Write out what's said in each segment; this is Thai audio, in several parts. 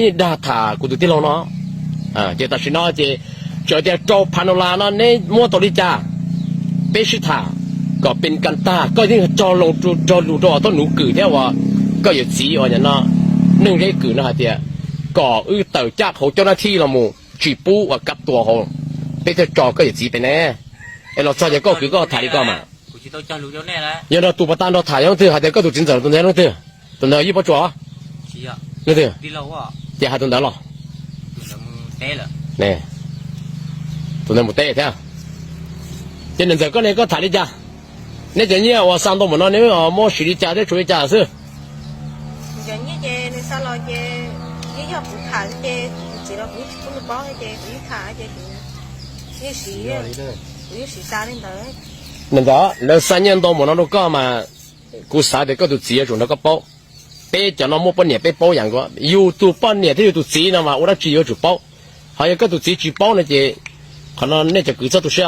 นี่ดาถากูตัวที่เราเนาะเจตัดสินเนาะเจเจอเดี๋ยวโจพันลาเนาะเนี่ยมัวตัวนี้จ้าเปชิถาก็เป็นกันตาก็ยิ่งจอลงจอดูตัวต้นหนูกือเท่าว่าก็อย่าสีอ่ะเนี่ยเนาะนึ่งได้กือนะฮะเดียก็เต่าจ้าเขาเจ้าหน้าที่เราหมู่จีปูว่ากับตัวเขาเป็นจะจอก็อย่าสีไปแน่ไอเราจอจะก็คือก็ถ่ายดีก็มากูจะต้องจอรู้เจ้าแน่ละยังเราตัวประธานเราถ่ายยังเธอหาเด็กก็ตัวจินเสร็จตัวนี้นั่นเธอตัวนี้ยี่ปัจจุบันชี้อ่ะนั่นเธอดีแล้วว่ะเจ้าหาตัวนั้นหรอตัวนั้นมึงเต้ละเนี่ยตัวนั้นหมดเต้แท้เจ้าหนึ่งเสร็จก็เนี่ยก็ถ่ายดีจ้า那这年我上到门那，你们莫水里加的出去加是。这年这你上了这，也要不看这，这了不能包这，不看这这，也是，也是啥人的。那个，那3年到门那都干嘛？古啥的，个都直接从那个包，别叫那么半年别包养过，有都半年他有都直接嘛，我那只有就包，还有个都直接包那些，可能那些狗子都是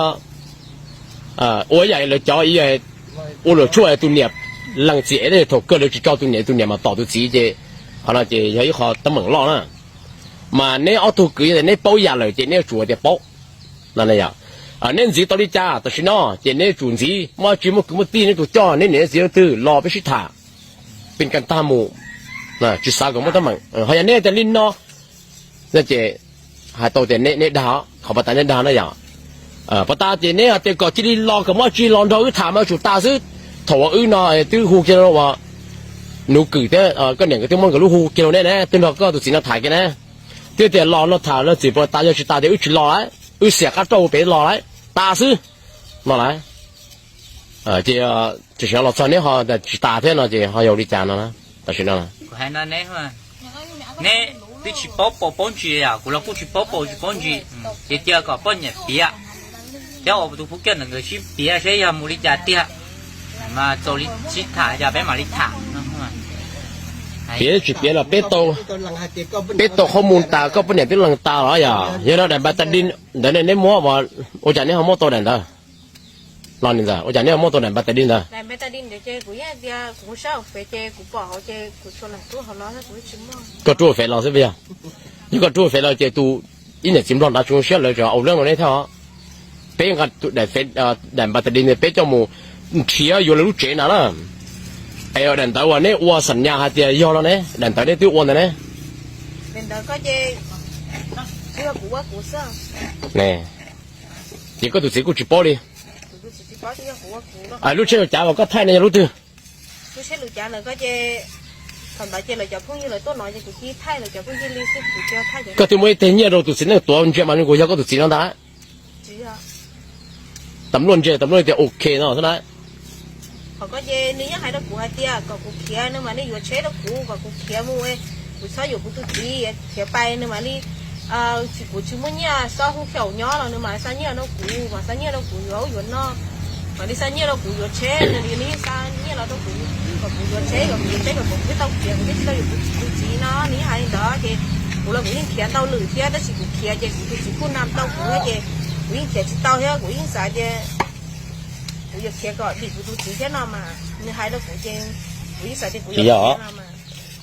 我也来教也。我了出来都年，人接的头个人去找都年嘛，到都直接，好了就有一好等门了呢。嘛，你奥头个人你包下来，就你做的包，那样你自己到你家，但是呢，就你做事，嘛专门咁么地你都叫你只要都老不是他，เป็นกันตามูจุดสาก็ไม่ต้องมั่งเขาอย่างนี้แต่ลิ้นเนาะนั่นเจหาตัวแต่เนด่าเขาปะตาเนด่านั่นอย่างปะตาเจเนี่ยแต่ก็ที่รอกับว่าจีรอนเราถามมาจุดตาซื้อถอเนาะตื้อหูเกี่ยวว่าหนูกือแต่ก็เนี่ยก็ตื้อมันกับลูกหูเกี่ยวเนี่ยนะตื้อเราก็ตัวสินถ่ายกันนะตื้อแต่รอเราถ่ายเราจีบตาจะจุดตาเดี๋ยวจุดรอไว้เสียก็โตไปรอไว้ตาซื้อรอไว้就像老早那好的去打天了，就好有的讲了呢，但是呢。กูให้นั่นเนี่ยมาเนี่ยไปชิปป้อนจีอ่ะกูเรากูชิปป้อนจีเดี๋ยวก็ป้อนเนี่ยเปียเดี๋ยว我都不跟那个去别谁呀木里家爹嘛走里去他家别嘛里他别去别了别到ข้อมูลตาก็เป็นอย่างที่ลังตาหรออย่าเยอะแต่บัตรดินเดี๋ยวเนี่ยมัวว่าโอ้จานนี้เขามัวตัวไหนล่ะรอนี่จ้ะโอ้จานนี้เขามัวตัวไหนบัตรดินล่ะแต่บัตรดินเดี๋ยวเจ้กูยังเดี๋ยวกูเช่าเฟเจ้กูบอกเจ้กูชวนหลังตัวเขาล้อแล้วกูชิมมั่งก็ตัวเฟลเราใช่ไหมนี่ก็ตัวเฟลเราเจ้าตัวอินเนี่ยชิมร้อนตาช่วงเช้าเลยจะเอาเรื่องตรงนี้เท่าเป็นกันแต่เฟแต่บัตรดินเนี่ยเป็นเจ้าหมูเที่ยวอยู่แล้วรู้เจน่ะล่ะไอ้เดินตัวเนี่ยว่าสัญญาหาเดียวยอแล้วเนี่ยเดินตัวเนี่ยตัวอ้วนเนี่ยเดินตัวก็เจ้เชื่อกูว่ากูเชื่อเนี่ยเจ้าก็ตัวสิกูจีบเลยรู้เชื่อจ่าว่าก็ไทยเนี่ยรู้ตัวรู้เชื่อรู้จ่าเลยก็เจ้ทำได้เจ้เลยจะพุ่งยี่เลยตัวน้อยจะกูขี้ไทยเลยจะพุ่งยี่ลิซิกูเจ้าไทยก็ตัวไม่เทียนเราตัวสิเนี่ยตัวมันเจ้ามันกูอยากก็ตัวสินั่นได้ตำรวจเจตำรวจจะโอเคเนาะใช่ไหมเขาก็เจนี่ยังให้เรากูให้เตี้ยก็กูเขียนนึกมานี่อยู่เช็ดกูก็กูเขียนมวยกูชอบอยู่กูตุ้ดีเขียนไปนึกมานี่กูชิมเนี่ยชอบหูเขียวย้อเรานึกมาสัญญาเรากูมาสัญญาเรากูอยู่เนาะมาดิสัญญาเรากูอยู่เช็ดนี่สัญญาเราต้องกูก็กูอยู่เช็ดก็กูเช็ดก็กูไม่ต้องเขียนไม่ต้องอยู่กูจีเนาะนี่ให้เด้อเจกูเรากูยิ่งเขียนเตาหรือเขียนแต่สิกูเขียนเจกูสิกูนำเตากูให้เจกูยิ่งเขียนเตาเฮ้ยกูยิ่งสายเจกูอยากเขียนก็ดิกูดูจีเท่านั้นมานี่ให้เรากูเจกูยิ่งสายเจกูอยากเขียนมา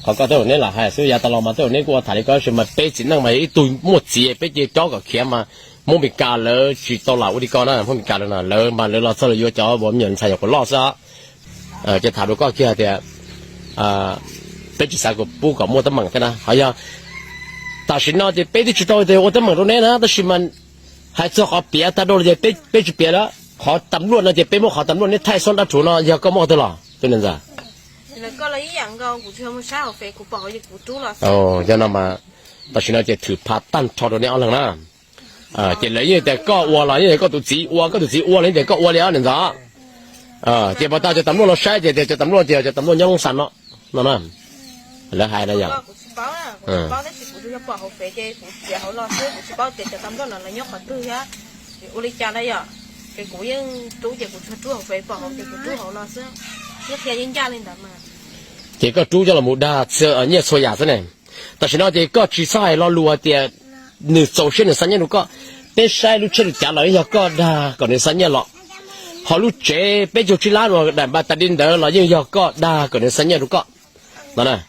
เขาก็ตัวนี้แหละให้ซื้อยาตลอดมาตัวนี้กูถ่ายก็คือมาเป๊ะจริงนั่งมาอีตัวหมดจีเป๊ะจีจ้อกับเขียนมามุ่งไปการเลยจีตลาดวันที่ก่อนนั่นมุ่งไปการเลยนะเลยมาเลยเราสรุปอยู่จ้อผมยังใช้อยู่คนรอดซะจะถ่ายดูก็เขียนแต่เป๊ะจีสายก็ปูกับมั่วตั้งมั่งใช่ไหม好像但是呢这เป๊ะจีตัวเดียวตั้งมั่งตรงนี้นะ但是มัน还是好别他都是เป๊ะจี别了好ตำรวจนะจะเป็นพวกเขาตำรวจนี่ไทยส่วนตะถูเนาะอยากก็มั่วตลอดเป็นยังไงแล้วก็เลยอย่างก็กูเชื่อมึงเช้าเฟกูบอกว่ากูตู้ละโอ้จะนำมาแต่ฉันจะถือผ้าตั้นทอดเนี่ยเอาหลังนะเจริญยังแต่ก็วัวละยังก็ตุจีวัวก็ตุจีวัวเลยแต่ก็วัวแล้วหนึ่งจ้าเจ้าป้าจะตำรวจเราใช้จะตำรวจจะตำรวจยังสั่นเนาะนั่นน่ะแล้วหายอะไรอย่าง包的是不是要保护费的？然后老师不是包的，就当做人来要考对呀。我哩家来呀，给雇人租这个租好费保护这个租好老师，要贴人家领的嘛。这个租叫了木哒，这你说牙子呢？但是呢，这个至少还老路啊的，你走线的3年路个，别晒路吃路家了要个哒，个你3年了。好路这别就去拉路，但把打领导了又要个哒，个你3年路个，那呢？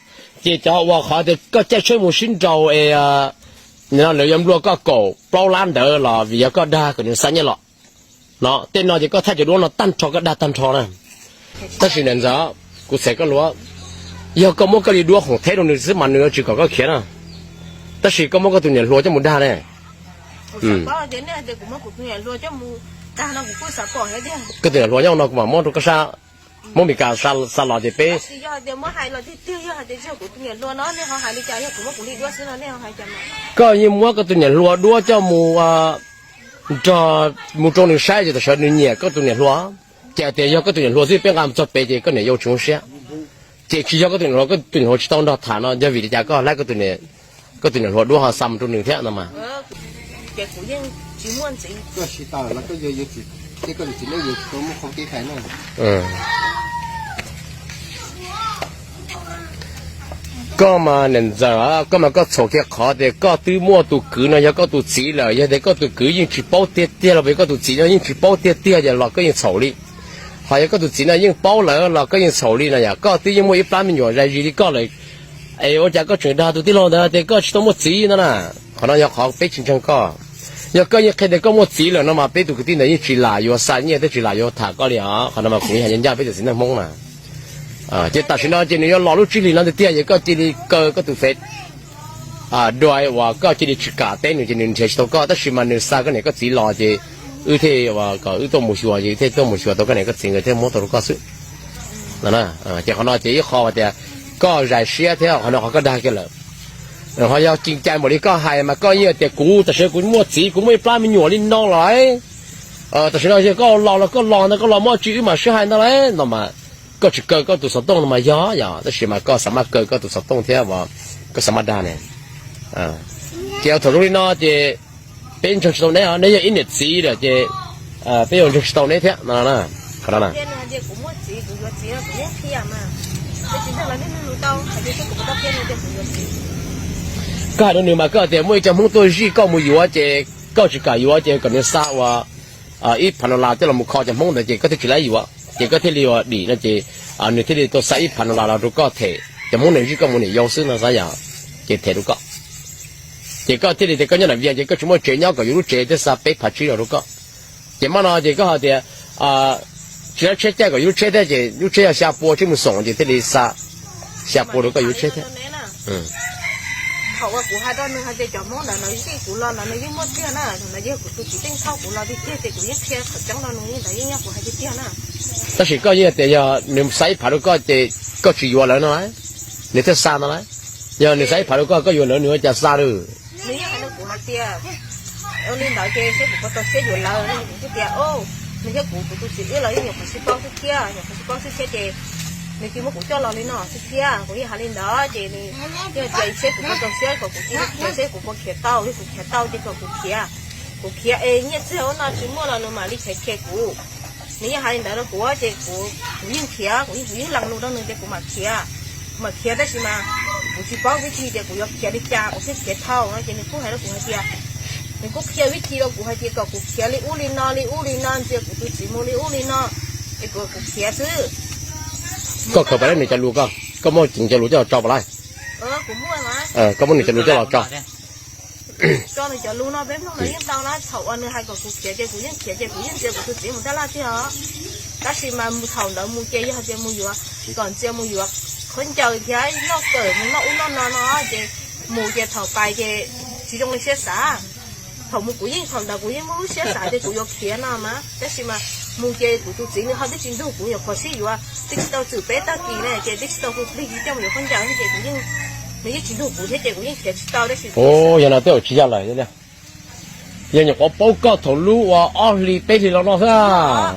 姐叫我好的个在全部寻找你那留言落个狗包烂的了，为个大可能3年了，喏，电脑这个他就落了单超个大单超呢，但是人家กูใส่ก็ล้要个么个里落红太多的是蛮牛只搞个钱啊，但是个么个ตัวเนี่ยล้จะหมดได้呢，包的呢，这个么个ตัวเนี่ยล้จะมู但那个贵啥包还的。个ตัวเนี่ยล้要那个嘛么都个啥，么มีการซาลาจะไป。是要的么还了的丢要还的这个ตัวเนี่ยล้那呢还的家要个么个里ล้是那呢还家嘛。ก็ยิ่งมัวก็ตัวเนี่ยล้จะมูจะมูตรงนี้ใช้จะแต่ชอบเนี่ยก็ตัวเนี่ยจะแต่ยาก็ตัวเนี่ยที่เป็นการจัดไปจะก็เนี่ย要穷些。这其他个东西个东西去当到谈了，就为了家个那个东西，个东西多好3多2天了嘛。这古人专门整。个是到那个有几，这个是那有多么好给开呢？ก็มาเนี่ยจะก็มาก็โฉกแค่ขอแต่ก็ตื้อมั่วตัวกือนะยังก็ตัวจีเลยยังแต่ก็ตัวกือยิ่งจีเป้าเตี้ยเราไปก็ตัวจีนะยิ่งจีเป้าเตี้ยจะเราก็ยิ่งโฉลี่还有个都只能用包了，那个用手里了呀，个对因为一般民众在这里搞了，哎，我家个全他都对了的，这个是多么急呢啦，可能要好被清成个，要个人开的个么急了，那么被都个定的一起来有3年的起来有他个了，可能嘛可能人家被就是那懵了，这但是呢，这里要老路这里那的店一个这里个都飞，对我个这里去搞的，你这里才是个，但是嘛，你3个那个急了的。ที่ว่าก็ต้องมุชัวที่ต้องมุชัวตัวกันเนี่ยก็จริงที่มอตัวก็สุดนั่นนะแต่เขาเนาะที่เขาว่าแต่ก็รายเสียที่เขาเนาะเขาก็ได้กันแล้วเขา要จริงใจหมดเลยก็ให้มาก็เนี่ยแต่กูแต่เชื่อกูมั่วจีกูไม่ปลาไม่หนัวลิ้นน้องเลยแต่เชื่อเนี่ยก็รอแล้วก็รอนะก็รอมั่วจีมาเชื่อให้นั่นแหละนั่นมาก็จะเกิดก็ตัวสตงนั่นมาย่อย่อแต่เชื่อมาก็สามารถเกิดก็ตัวสตงที่ว่าก็สามารถได้เนี่ยเจ้าตัวนี้เนาะที่เป็นชนชนเนี่ยเนี่ยอินเดียจีเลยเจเป็นชนชนเนี่ยเท่านั้นนะขนาดนั้นเนี่ยเดี๋ยวกูมั่วจีกูยัวจีแล้วกูยังเที่ยมาแต่จริงๆแล้วนี่ไม่รู้เต้าแต่เดี๋ยวกูต้องเปลี่ยนเลยเดี๋ยวกูยัวจีก็เดี๋ยวนี้มาก็เดี๋ยวไม่จะมุ่งตัวจีก็มุ่งอยู่ว่าเจก็จะก่อยู่ว่าเจก็เนี่ยทราบว่าอีพันลาที่เรามุ่งข้อจะมุ่งแต่เจก็ที่ไหนอยู่ว่าเจก็ที่เรียกว่าดีนะเจเนี่ยที่เรียกตัวใส่พันลาเราดูก็เทจะมุ่งเนี่ยจีก็มุ่งเนี่ยยาวซึ่งนะสายอย่างเจเทดูก็这个这里这个人来边，这个什么这鸟个有这的啥被拍去了这个，这么呢这个好的只吃这个有吃的这有这要下播这么送的这里啥下播这个有吃的，เขาว่ากูให้ตอนนึงให้เจ้าหม้อน่ะนี่ที่กูรอน่ะนี่ยังหมดเตี้ยน่ะน่ะยังกูตัวจีเต้งเข้ากูรอที่เตี้ยแต่กูยังเที่ยจังเราหนุ่ยแต่ยังกูให้เตี้ยน่ะ但是个也得要你谁拍这个这个去有人来，你这啥来？要你谁拍这个有人你会叫啥了？นี่ยังให้เรากูให้เตี้ยเอาลิ้นดาวเจ๊กูก็ต้องเสียอยู่แล้วนี่กูเตี้ยโอ้นี่ยังกูตัวจีเอ้ยเรายังอยู่กูสิป้องสิเตี้ยอยู่กูสิป้องสิเตี้ยเจ๊นี่คือว่ากูเจ้าเราเลยเนาะสิเตี้ยกูยังหาลิ้นดาวเจ๊นี่เจ๊เจ๊เสียกูก็ต้องเสียกูกินเสียกูก็เขียเต้าที่กูเขียเต้าเจ๊ก็กูเขียเองเนี่ยเจ้าน่ะชิมว่าเราเนี่ยมาลิเขียกูนี่ยังหาลิ้นดาวแล้วกูว่าเจ๊กูยิ่งเขียกูยิ่งหลังนู่นนั่นนึงเจ๊กูมาเขียได้ใช่ไหมกูชิป้องวิธีเดี๋ยวกูยกเขียได้จ้ากูเขียเท่านะเจนี่กูให้แล้วกูให้เขียนี่กูเขียวิธีแล้วกูให้เขียก็กูเขียลิอูลินอเจ้ากูตัวจีโมลิอูลินอไอ้กูเขียซื้อก็เข้าไปแล้วนี่จะรู้ก็มั่วจริงจะรู้จะจอบอะไรกูมั่วไหมก็มั่วนี่จะรู้จะหลอกจอบจอนี่จะรู้เนาะเป็นพวกเรายังเตานะเถาอันนึงให้กูเขียเจ้ากูยังเขียเจ้ากูตัวจีมันได้ละเจ้าแต่สิมามูเถาแล้วมูเจ้ายังเจ้ามูอยู่ก่อนเจ้ามูอยู่คนเจอที่นอกเกิดมันนอกนอนเจมูเจถอไปเจที่ตรงนี้เสียสาถอมูกูยิ่งถอแต่กูยิ่งไม่รู้เสียสาเจกูยกเขียนนะมาแต่สิมามูเจกูตัวจริงเขาได้จริงดูกูอยากขอชี้อยู่ว่าดิจิตอลสื่อเป๊ะตากีเนี่ยเจดิจิตอลกูพลิกเจ้าอยู่คนเจอที่เจกูยิ่งไม่ยิ่งจริงดูกูที่เจกูยิ่งเขียนดิจิตอลได้สิโอ้ยังไง都有吃下来的呢ยัง有我报告投入我2里8里了喏是吧